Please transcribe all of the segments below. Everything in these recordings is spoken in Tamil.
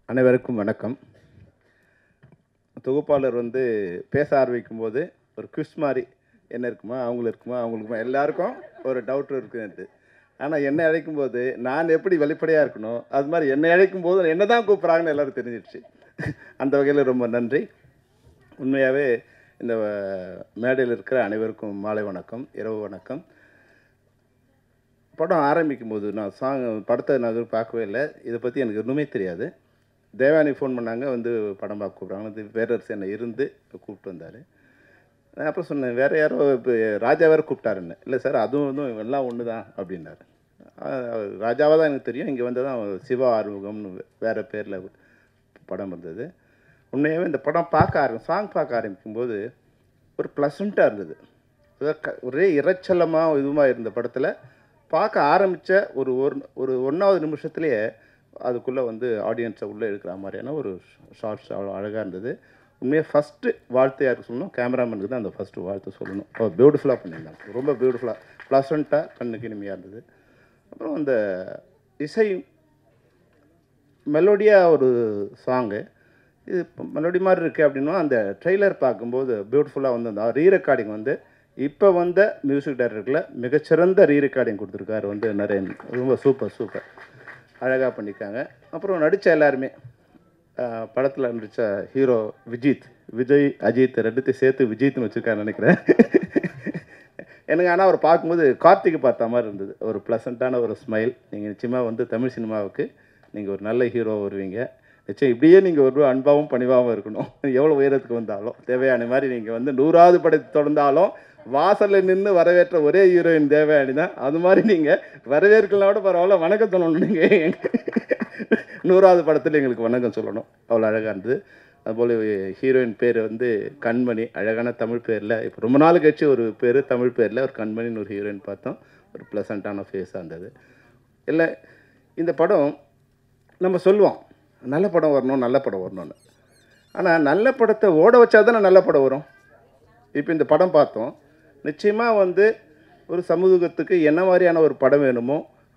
அனைவருக்கும் வணக்கம். தொகுப்பாளர் வந்து பேச ஆரம்பிக்கும்போது ஒரு குவிஸ் மாதிரி என்ன இருக்குமா, அவங்களுக்குமா எல்லாருக்கும் ஒரு டவுட் இருக்குன்ட்டு. ஆனால் என்னை அழைக்கும்போது நான் எப்படி வெளிப்படையாக இருக்கணும், அது மாதிரி என்னை அழைக்கும்போது என்ன தான் கூப்பிட்றாங்கன்னு எல்லோரும் தெரிஞ்சிடுச்சு. அந்த வகையில் ரொம்ப நன்றி. உண்மையாகவே இந்த மேடையில் இருக்கிற அனைவருக்கும் மாலை வணக்கம், இரவு வணக்கம். படம் ஆரம்பிக்கும் போது நான் படத்தை நான் எதுவும் பார்க்கவே இல்லை. இதை பற்றி எனக்கு ஒன்றுமே தெரியாது. தேவானி ஃபோன் பண்ணாங்க, வந்து படம் பார்க்க கூப்பிட்றாங்க. வந்து பேரரசு என்னை இருந்து கூப்பிட்டு வந்தார். நான் அப்புறம் சொன்னேன், வேறு யாரோ இப்போ ராஜா வேறு கூப்பிட்டாருன்னு. இல்லை சார், அதுவும் எல்லாம் ஒன்று தான் அப்படின்னாரு. ராஜாவாக தான் எனக்கு தெரியும். இங்கே வந்து தான் சிவா ஆறுமுகம்னு வேறு பேரில் படம் இருந்தது. உண்மையாகவே இந்த படம் சாங் பார்க்க ஆரம்பிக்கும்போது ஒரு ப்ளசண்ட்டாக இருந்தது. ஒரே இறைச்சலமாக இதுவாக இருந்த படத்தில் பார்க்க ஆரம்பித்த ஒரு 1வது நிமிஷத்துலேயே அதுக்குள்ளே வந்து ஆடியன்ஸை உள்ளே எடுக்கிற மாதிரியான ஒரு ஷார்ட்ஸ் அவ்வளோ அழகாக இருந்தது. உண்மையாக ஃபஸ்ட்டு வாழ்த்து யாருக்கு சொல்லணும், கேமராமேனுக்கு தான் அந்த ஃபஸ்ட்டு வாழ்த்து சொல்லணும். பியூட்டிஃபுல்லாக பண்ணியிருந்தாங்க, ரொம்ப பியூட்டிஃபுல்லாக ப்ளசண்ட்டாக கண்ணுக்கு இனிமையாக இருந்தது. அப்புறம் அந்த இசை மெலோடியாக ஒரு சாங்கு, இது மெலோடி மாதிரி இருக்குது அப்படின்னா அந்த ட்ரெய்லர் பார்க்கும்போது பியூட்டிஃபுல்லாக வந்து அந்த ரீரெக்கார்டிங் வந்து இப்போ வந்த மியூசிக் டைரக்டரில் மிகச்சிறந்த ரீரெக்கார்டிங் கொடுத்துருக்காரு வந்து நரேன். ரொம்ப சூப்பர் அழகாக பண்ணியிருக்காங்க. அப்புறம் நடித்த எல்லாருமே, படத்தில் நடித்த ஹீரோ விஜய் அஜித் ரெண்டுத்தையும் சேர்த்து விஜித்னு வச்சுருக்காருன்னு நினைக்கிறேன். எனக்கு ஆனால் அவர் பார்க்கும்போது கார்த்திகை பார்த்த மாதிரி இருந்தது. ஒரு ப்ளசண்ட்டான ஒரு ஸ்மைல். நீங்கள் நிச்சயமாக வந்து தமிழ் சினிமாவுக்கு நீங்கள் ஒரு நல்ல ஹீரோ வருவீங்க. நிச்சயம் இப்படியே நீங்கள் ஒரு அன்பாகவும் பணிவாகவும் இருக்கணும். எவ்வளோ உயரத்துக்கு வந்தாலும் தேவையான மாதிரி நீங்கள் வந்து 100வது படத்தை தொடர்ந்தாலும் வாசலில் நின்று வரவேற்ற ஒரே ஹீரோயின் தேவயானி தான். அது மாதிரி நீங்கள் வரவேற்கலோட பரவாயில்ல, வணக்கம் சொல்லணும். நீங்கள் 100வது படத்தில் எங்களுக்கு வணக்கம் சொல்லணும். அவ்வளோ அழகாக இருந்தது. அதுபோல் ஹீரோயின் பேர் வந்து கண்மணி, அழகான தமிழ் பேரில். இப்போ ரொம்ப நாள் கழிச்சு ஒரு பேர் தமிழ் பேரில் ஒரு கண்மணின்னு ஒரு ஹீரோயின் பார்த்தோம். ஒரு ப்ளசண்ட்டான ஃபேஸாக இருந்தது. இல்லை, இந்த படம் நம்ம சொல்லுவோம் நல்ல படம் வரணும்னு. ஆனால் நல்ல படத்தை ஓட வச்சா தானே நல்ல படம் வரும். இப்போ இந்த படம் பார்த்தோம். நிச்சயமாக வந்து ஒரு சமூகத்துக்கு என்ன மாதிரியான ஒரு படம் வேணுமோ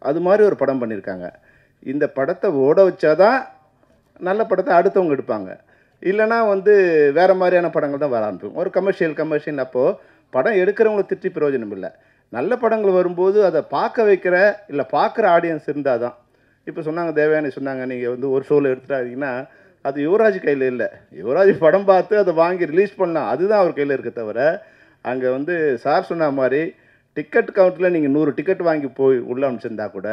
அது மாதிரி ஒரு படம் பண்ணியிருக்காங்க. இந்த படத்தை ஓட வச்சாதான் நல்ல படத்தை அடுத்தவங்க எடுப்பாங்க. இல்லைனா வந்து வேறு மாதிரியான படங்கள் தான் வர ஆரம்பிக்கும். ஒரு கமர்ஷியல் அப்போது படம் எடுக்கிறவங்களை திட்டி பிரயோஜனம் இல்லை. நல்ல படங்கள் வரும்போது அதை பார்க்குற ஆடியன்ஸ் இருந்தால் தான். இப்போ சொன்னாங்க, தேவயானி சொன்னாங்க, நீங்கள் வந்து ஒரு ஷோவில் எடுத்துட்டாதீங்கன்னா அது யுவராஜ் கையில் இல்லை. யுவராஜ் படம் பார்த்து அதை வாங்கி ரிலீஸ் பண்ணலாம், அதுதான் அவர் கையில் இருக்க தவிர, அங்கே வந்து சார் சொன்ன மாதிரி டிக்கெட் கவுண்ட்டில் நீங்கள் 100 டிக்கெட் வாங்கி போய் உள்ளே அனுப்பிச்சிருந்தா கூட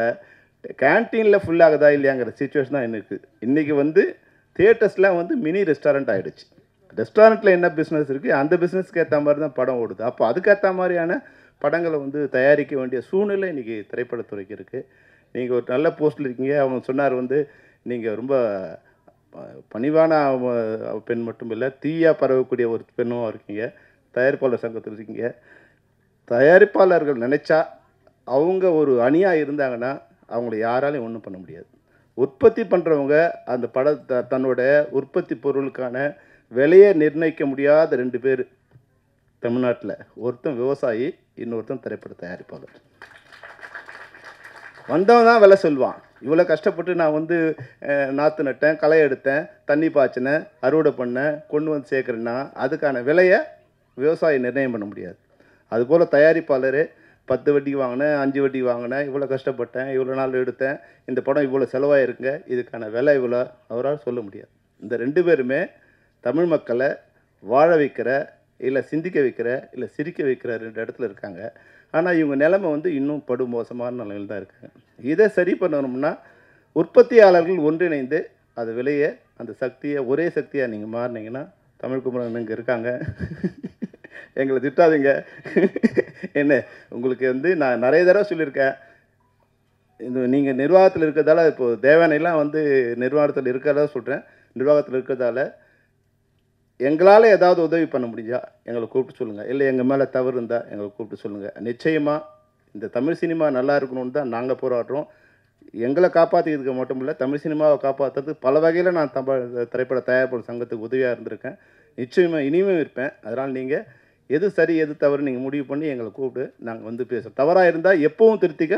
கேன்டீனில் ஃபுல்லாகுதா இல்லையாங்கிற சிச்சுவேஷன் தான் எனக்கு. இன்றைக்கி வந்து தியேட்டர்ஸ்லாம் வந்து மினி ரெஸ்டாரண்ட் ஆகிடுச்சு. ரெஸ்டாரண்ட்டில் என்ன பிஸ்னஸ் இருக்குது, அந்த பிஸ்னஸ்க்கு ஏற்ற மாதிரி தான் படம் ஓடுது. அப்போ அதுக்கேற்ற மாதிரியான படங்களை வந்து தயாரிக்க வேண்டிய சூழ்நிலை இன்றைக்கி திரைப்படத்துறைக்கு இருக்குது. நீங்கள் ஒரு நல்ல போஸ்ட்டில் இருக்கீங்க. அவங்க சொன்னார் வந்து நீங்கள் ரொம்ப பணிவான பெண் மட்டும் இல்லை, தீயாக பரவக்கூடிய ஒரு பெண்ணும் இருக்கீங்க. தயாரிப்பாளர் சங்கத்தில் இருக்கீங்க. தயாரிப்பாளர்கள் நினச்சா அவங்க ஒரு அணியாக இருந்தாங்கன்னா அவங்கள யாராலையும் ஒன்றும் பண்ண முடியாது. உற்பத்தி பண்ணுறவங்க அந்த தன்னோட உற்பத்தி பொருளுக்கான விலையை நிர்ணயிக்க முடியாத 2 பேர் தமிழ்நாட்டில். ஒருத்தன் விவசாயி, இன்னொருத்தன் திரைப்பட தயாரிப்பாளர். வந்தவன் தான் விலை சொல்லுவான். இவ்வளோ கஷ்டப்பட்டு நான் வந்து நாற்று நட்டேன், களை எடுத்தேன், தண்ணி பாய்ச்சினேன், அறுவடை பண்ணேன், கொண்டு வந்து சேர்க்குறேன்னா அதுக்கான விலையை விவசாயி நிர்ணயம் பண்ண முடியாது. அதுபோல் தயாரிப்பாளர் 10 வட்டிக்கு வாங்கினேன், 5 வட்டிக்கு வாங்கினேன், இவ்வளோ கஷ்டப்பட்டேன், இவ்வளோ நாள் எடுத்தேன், இந்த படம் இவ்வளோ செலவாயிருங்க, இதுக்கான விலை இவ்வளோ அவரால் சொல்ல முடியாது. இந்த 2 பேருமே தமிழ் மக்களை வாழ வைக்கிற, இல்லை சிந்திக்க வைக்கிற, இல்லை சிரிக்க வைக்கிற 2 இடத்துல இருக்காங்க. ஆனால் இவங்க நிலைமை வந்து இன்னும் மோசமான நிலையில் தான் இருக்காங்க. இதை சரி பண்ணணும்னா உற்பத்தியாளர்கள் ஒன்றிணைந்து அது விலையை, அந்த சக்தியை ஒரே சக்தியாக நீங்கள் மாறினீங்கன்னா, தமிழ் குமரன் இங்கே இருக்காங்க, எங்களை திட்டாதீங்க. என்ன, உங்களுக்கு வந்து நான் நிறைய தடவை சொல்லியிருக்கேன், இந்த நீங்கள் நிர்வாகத்தில் இருக்கிறதால, இப்போது தேவானையெல்லாம் வந்து நிர்வாகத்தில் இருக்கிறதா சொல்கிறேன், நிர்வாகத்தில் இருக்கிறதால எங்களால் ஏதாவது உதவி பண்ண முடிஞ்சா எங்களை கூப்பிட்டு சொல்லுங்கள். இல்லை எங்கள் மேலே தவறு இருந்தால் எங்களை கூப்பிட்டு சொல்லுங்கள். நிச்சயமாக இந்த தமிழ் சினிமா நல்லா இருக்கணும்னு தான் நாங்கள் போராடுறோம். எங்களை காப்பாற்றிக்கிறதுக்கு மட்டும் இல்லை, தமிழ் சினிமாவை காப்பாற்றுறதுக்கு பல வகையில் நான் திரைப்பட தயாரிப்பாளர் சங்கத்துக்கு உதவியாக இருந்திருக்கேன். நிச்சயமாக இனிமேல் இருப்பேன். அதனால் நீங்கள் எது சரி எது தவறு நீங்கள் முடிவு பண்ணி எங்களை கூப்பிட்டு நாங்கள் வந்து பேசுகிறோம். தவறாக இருந்தால் எப்பவும் திருத்திக்க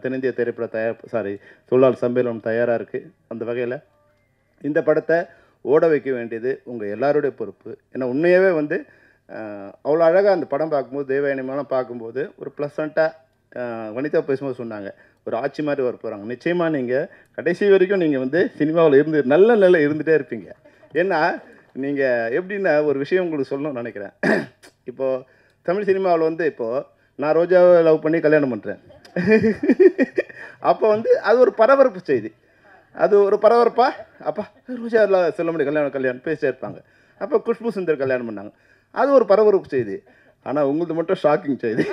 தென்னிந்திய திரைப்பட தொழிலாளர் சம்மேளனம் தயாராக இருக்குது. அந்த வகையில் இந்த படத்தை ஓட வைக்க வேண்டியது உங்கள் எல்லாருடைய பொறுப்பு. ஏன்னா உண்மையாகவே வந்து அவ்வளோ அழகாக அந்த படம் பார்க்கும்போது, தேவயானிமெல்லாம் பார்க்கும்போது ஒரு ப்ளசண்ட்டாக வனிதா பேசும்போது சொன்னாங்க, ஒரு ஆட்சி மாதிரி வர போகிறாங்க. நிச்சயமாக நீங்கள் கடைசி வரைக்கும் நீங்கள் வந்து சினிமாவில் நல்ல நிலை இருந்துகிட்டே இருப்பீங்க. ஏன்னா நீங்கள் எப்படின்னா ஒரு விஷயம் உங்களுக்கு சொல்லணும்னு நினைக்கிறேன். இப்போது தமிழ் சினிமாவில் வந்து இப்போது நான் ரோஜாவை லவ் பண்ணி கல்யாணம் பண்ணுறேன். அப்போ வந்து அது ஒரு பரபரப்பு செய்தி. அது ஒரு பரபரப்பா அப்பா ரோஜா செல்லமணி கல்யாணம் பேசிட்டே இருப்பாங்க. அப்போ குஷ்பு சுந்தர் கல்யாணம் பண்ணாங்க. அது ஒரு பரபரப்பு செய்தி. ஆனால் உங்களுக்கு மட்டும் ஷாக்கிங் செய்தி.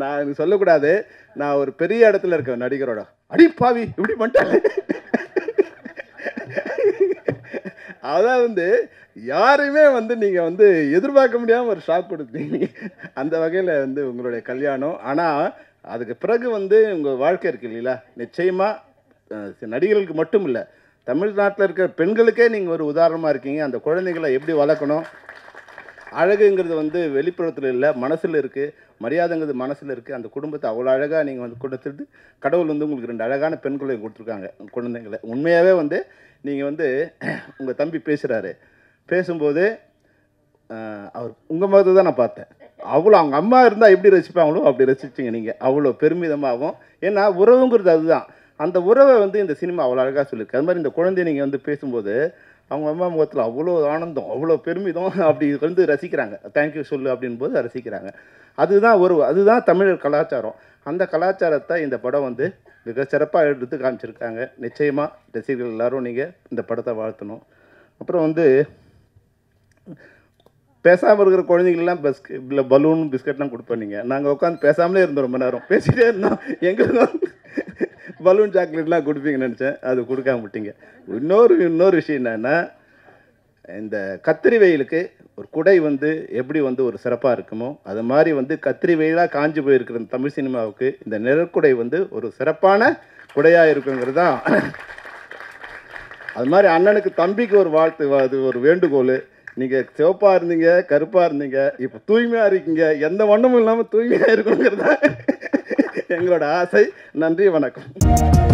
நான் சொல்லக்கூடாது, நான் ஒரு பெரிய இடத்துல இருக்கேன் நடிகரோட, அடி பாவி இப்படி பண்ணிட்டாங்க. அதான் வந்து யாருமே வந்து நீங்கள் வந்து எதிர்பார்க்க முடியாமல் ஒரு ஷாக் கொடுத்தீங்க. அந்த வகையில் வந்து உங்களுடைய கல்யாணம். ஆனால் அதுக்கு பிறகு வந்து உங்கள் வாழ்க்கை இருக்கு இல்லைங்களா, நிச்சயமாக நடிகர்களுக்கு மட்டும் இல்லை, தமிழ்நாட்டில் இருக்கிற பெண்களுக்கே நீங்கள் ஒரு உதாரணமாக இருக்கீங்க. அந்த குழந்தைங்களை எப்படி வளர்க்கணும், அழகுங்கிறது வந்து வெளிப்புறத்தில் இல்லை, மனசில் இருக்குது. மரியாதைங்கிறது மனசில் இருக்குது. அந்த குடும்பத்தை அவ்வளோ அழகாக நீங்கள் வந்து கொடுத்துட்டு கடவுள் வந்து உங்களுக்கு 2 அழகான பெண் குழந்தைங்க கொடுத்துருக்காங்க, குழந்தைங்களை. உண்மையாகவே வந்து நீங்கள் வந்து உங்கள் தம்பி பேசுகிறாரு, பேசும்போது அவர் உங்கள் முகத்தை தான் நான் பார்த்தேன். அவ்வளோ அவங்க அம்மா இருந்தால் எப்படி ரசிப்பாங்களோ அப்படி ரசிச்சிங்க நீங்கள், அவ்வளோ பெருமிதமாகவும். ஏன்னா உறவுங்கிறது அதுதான். அந்த உறவை வந்து இந்த சினிமா அவ்வளோ அழகாக சொல்லியிருக்கு. அது மாதிரி இந்த குழந்தைய நீங்கள் வந்து பேசும்போது அவங்க அம்மா முகத்தில் அவ்வளோ ஆனந்தம், அவ்வளோ பெருமிதம், அப்படி வந்து ரசிக்கிறாங்க. தேங்க்யூ சொல்லு அப்படின்போது ரசிக்கிறாங்க. அதுதான் தமிழர் கலாச்சாரம். அந்த கலாச்சாரத்தை இந்த படம் வந்து மிக சிறப்பாக எடுத்து காமிச்சிருக்காங்க. நிச்சயமாக ரசிகர்கள் எல்லோரும் நீங்கள் இந்த படத்தை வாழ்த்தணும். அப்புறம் வந்து பேசாமல் இருக்கிற குழந்தைங்களெலாம் இல்லை பலூன் பிஸ்கட்லாம் கொடுப்போம். நாங்கள் உட்காந்து பேசாமலே இருந்தோம், ரொம்ப நேரம் பேசிகிட்டே இருந்தோம். எங்களுக்கு பலூன் சாக்லேட்லாம் கொடுப்பீங்கன்னு நினச்சேன், அது கொடுக்காம விட்டீங்க. இன்னொரு விஷயம் என்னென்னா, இந்த கத்திரி வெயிலுக்கு ஒரு குடை வந்து எப்படி வந்து ஒரு சிறப்பாக இருக்குமோ, அது மாதிரி வந்து கத்திரி வெயிலாக காஞ்சி போயிருக்கிற தமிழ் சினிமாவுக்கு இந்த நிழற்குடை வந்து ஒரு சிறப்பான குடையாக இருக்குங்கிறது தான். அது மாதிரி அண்ணனுக்கு தம்பிக்கு ஒரு வாழ்த்து, அது ஒரு வேண்டுகோள். நீங்கள் சிவப்பாக இருந்தீங்க, கருப்பாக இருந்தீங்க, இப்போ தூய்மையாக இருக்கீங்க, எந்த வண்ணமும் இல்லாமல் தூய்மையாக இருக்கணுங்கிறது தான் எங்களோட ஆசை. நன்றி, வணக்கம்.